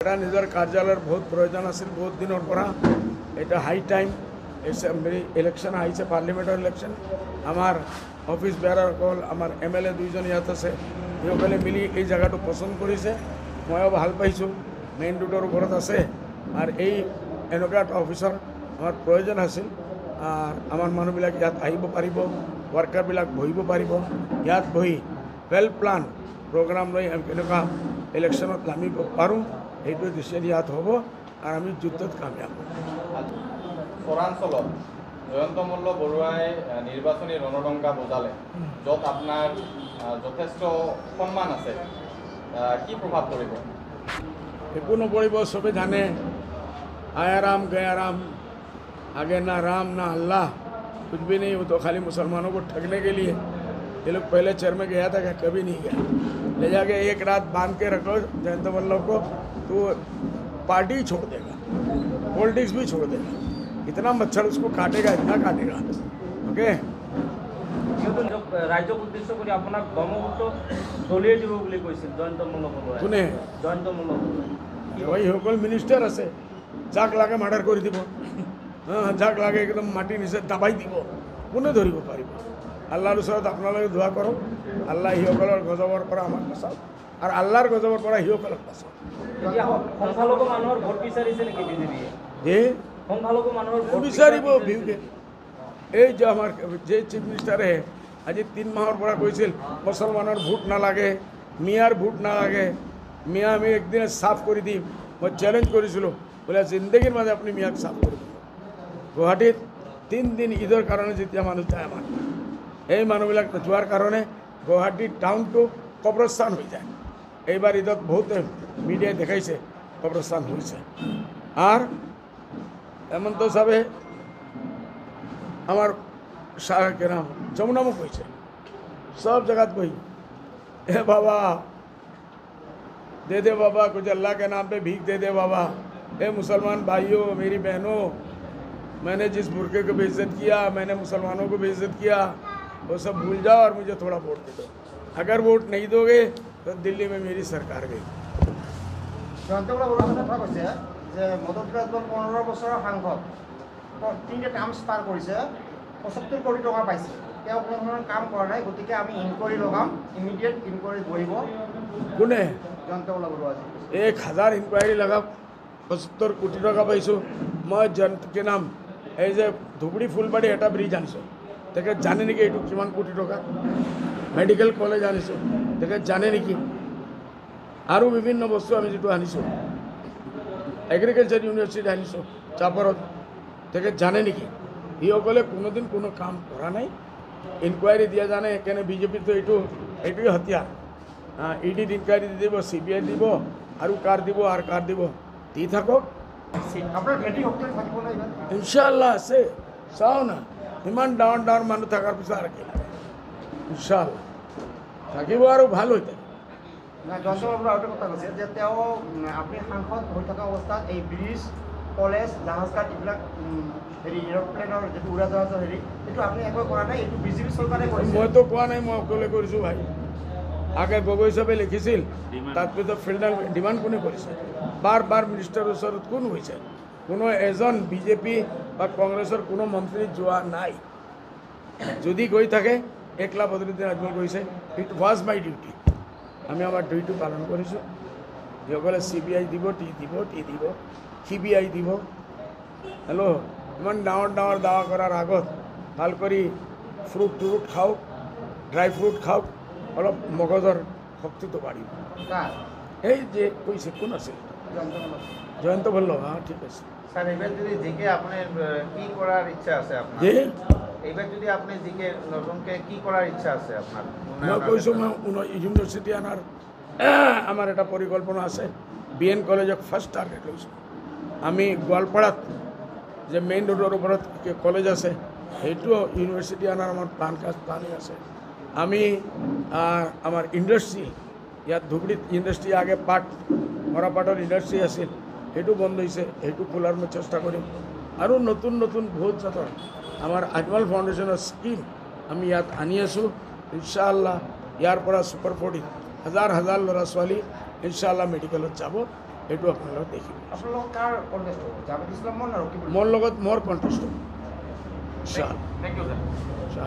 এটা নিজৰ কাৰ্যালয়ৰ বহুত প্ৰয়োজন আছিল বহুত দিনৰ পৰা এটা হাই টাইম এছেম্বলি ইলেকশ্যন আহিছে পাৰ্লিমেণ্টৰ ইলেকশ্যন আমাৰ অফিচ বেয়াৰসকল আমাৰ MLA দুইজন ইয়াত আছে সিসকলে মিলি এই জেগাটো পচন্দ কৰিছে ময়ো ভাল পাইছোঁ মেইন ৰোডৰ ওপৰত আছে আৰু এই এনেকুৱা এটা অফিচৰ আমাৰ প্ৰয়োজন আছিল আৰু আমাৰ মানুহবিলাক ইয়াত আহিব পাৰিব ৱৰ্কাৰবিলাক বহিব পাৰিব ইয়াত বহি ৱেল প্লান প্ৰগ্ৰাম লৈ এনেকুৱা ইলেকশ্যনত নামিব পাৰোঁ সেইটো ডিচিশ্যন ইয়াত হ'ব আৰু আমি যুদ্ধত কামিয়াব পৰাঞ্চলত জয়ন্ত মল্ল বৰুৱাই নিৰ্বাচনী ৰণডংকা বজালে য'ত আপোনাৰ যথেষ্ট সন্মান আছে কি প্ৰভাৱ পৰিব একো নপৰিব চবে জানে आया राम आगे ना राम ना अल्लाह कुछ भी नहीं वो तो खाली मुसलमानों को ठगने के लिए ये लोग पहले चर में गया था क्या कभी नहीं गया ले जाके एक रात बांध के रखो जयंत मल्ल को तो पार्टी ही छोड़ देगा पॉलिटिक्स भी छोड़ देगा इतना मच्छर उसको काटेगा इतना काटेगा ओके राइजक उद्देश्य कर अपना ब्रह्मपुत्र दलिए দিব বুলি কৈছিল জয়ন্ত মল্ল বৰুৱাই কোনে জয়ন্ত মল্ল বৰুৱাই ওই সকল মিনিস্টার আছে যাক লাগে মার্ডার করে দিব হ্যাঁ যাক লাগে একদম মাটি নিচে দাবাই দিব কোনে ধরিব পারিব আল্লাহর ওচৰত আপোনালোকে দোয়া কৰক আল্লাহ সিসকলৰ গজবৰ পৰা আমাক বাচাওক আৰু আল্লাহৰ গজবৰ পৰা সিসকলক বাচাওক সংখ্যালঘু মানুহৰ ভোট বিচাৰিছে নেকি বিজেপিয়ে যে সংখ্যালঘু মানুহৰ ভোট বিচাৰিব বিউকে এই যে আমাৰ যে চিফ মিনিষ্টাৰে আজি 3 মাহৰ পৰা কৈছিল মুছলমানৰ ভোট নালাগে মিয়াৰ ভোট নালাগে মিয়া আমি একদিন সাফ কৰি দিম মই চ্যালেঞ্জ কৰিছিলোঁ বোলে জিন্দগীৰ মাজে আপুনি মিয়াক সাফ কৰি দিব গুৱাহাটীত 3 দিন ঈদৰ কাৰণে যেতিয়া মানুহ যায় আমাৰ এই মানুহবিলাক যোৱাৰ কাৰণে গুৱাহাটী টাউনটো কবৰস্থান হৈ যায় এইবাৰ ঈদত বহুত মিডিয়াই দেখাইছে কবৰস্থান হৈছে আৰু হেমন্ত সাহেবে আমার के नाम जमुना मुख हो सब जगह कोई ए बाबा दे बाबा कुछ अल्लाह के नाम पे भीख दे बाबा ए मुसलमान भाइयों मेरी बहनों मैंने जिस बुरके को बेइज्जत किया मैंने मुसलमानों को बेइज्जत किया वो सब भूल जाओ और मुझे थोड़ा वोट दे दो अगर वोट नहीं दोगे तो दिल्ली में मेरी सरकार गई তিনটা টার্মস পার করেছে 75 কোটি টাকা পাইছে কেউ কোনো ধরনের কাম করে নাই গতিকে আমি ইনকোয়ারি লগাম ইমিডিয়েট ইনকোয়ারি বহিব কোনে জয়ন্ত মল্ল বৰুৱা 1000 ইনকোয়ারি লাগাও 75 কোটি টাকা পাইছো মই জয়ন্তকে নাম এই যে ধুবুৰী ফুলবাৰী এটা ব্ৰিজ আনিছো তেখে জানে নেকি এইটো কিমান কোটি টাকা মেডিকেল কলেজ আনিছো তেখে জানে নেকি আৰু বিভিন্ন বস্তু আমি যেটো আনিছো এগ্ৰিকালচাৰ ইউনিভাৰ্চিটি আনিছো চাপৰত তেখে জানে নেকি সিসকলে কোনোদিন কোনো কাম কৰা নাই ইনকোয়াৰি দিয়া জানে কেনে বিজেপি তো এইটোই হতিয়াৰ ইডিত ইনকোয়াৰি দিব CBI দিব আৰু কাৰ দিব আৰু কাৰ দিব দি থাকক আপনাৰ ভেটি হকতে থাকিব না ইনশাআল্লাহ আছে চাও না ইমান ডাঙৰ ডাঙৰ মানুহ থকাৰ পিছত আৰু কি ইনশাআল্লাহ থাকিব আৰু ভাল হৈ থাকে না জয়ন্ত মল্ল বৰুৱা আৰু কথা কৈছে যে তেওঁ আপুনি সাংসদ হৈ থকা অৱস্থাত এই ব্ৰিজ কলেজ জাহাজঘাট এইবিলাক হেৰি এৰোপ্লেনৰ যেটো উৰাজাহাজৰ হেৰি এইটো আপুনি একো কৰা নাই এইটো বিজেপি চৰকাৰে কৰিছে মইতো কোৱা নাই মই অকলে কৰিছোঁ ভাই আগে গগৈ সাহেবে লিখিছিল তাৰপিছত ফিল্ডাৰ ডিমাণ্ড কোনে কৰিছে বাৰ বাৰ মিনিষ্টাৰৰ ওচৰত কোন হৈছে কোনো এজন বিজেপি বা কংগ্ৰেছৰ কোনো মন্ত্ৰী যোৱা নাই যদি গৈ থাকে একলা বদৰুদ্দিন আজমল কৈছে ইট ৱাজ মাই ডিউটি আমি আমাৰ ডিউটি পালন কৰিছোঁ যিসকলে CBI দিব টি দিব CBI দিব হেল্ল' ইমান ডাঙৰ ডাঙৰ দাৱা কৰাৰ আগত ভাল কৰি ফ্ৰুট খাওক ড্ৰাই ফ্ৰুট খাওক অলপ মগজৰ শক্তিটো বাঢ়িব এই যে কৈছে কোন আছিল জয়ন্ত মল্ল ঠিক আছে স্যার এবার যদি জিকে আপনার কি করার ইচ্ছা আছে আপনার যে এবার যদি আপনি জিকে নতুনকে কি করার ইচ্ছা আছে আপনার মই কৈছোঁ মই ইউনিভাৰ্চিটি আনাৰ আমাৰ এটা পৰিকল্পনা আছে BN কলেজক ফাৰ্ষ্ট টাৰ্গেট লৈছোঁ আমি গোৱালপাৰাত যে মেইন ৰোডৰ ওপৰত কলেজ আছে সেইটো ইউনিভাৰ্চিটি আনাৰ আমাৰ প্লানিং আছে আমি আমাৰ ইণ্ডাষ্ট্ৰি ইয়াত ধুবুৰীত ইণ্ডাষ্ট্ৰি আগে মৰাপাটৰ ইণ্ডাষ্ট্ৰি আছিল সেইটো বন্ধ হৈছে সেইটো খোলাৰ মই চেষ্টা কৰিম আৰু নতুন নতুন বহুত জাতৰ আমাৰ আজমল ফাউণ্ডেশ্যনৰ স্কিম আমি ইয়াত আনি আছোঁ ইনশাআল্লাহ ইয়াৰ পৰা সুপাৰ 40 হাজাৰ ল'ৰা ছোৱালী ইনশাআল্লাহ মেডিকেলত যাব এইটো আপোনালোকে দেখিব আপোনালোক কাৰ কণ্টেষ্ট হ'ব জাভেদ ইছলামৰ না ৰকিবুল মোৰ লগত মোৰ কণ্টেষ্ট হ'ব sir thank you sir sir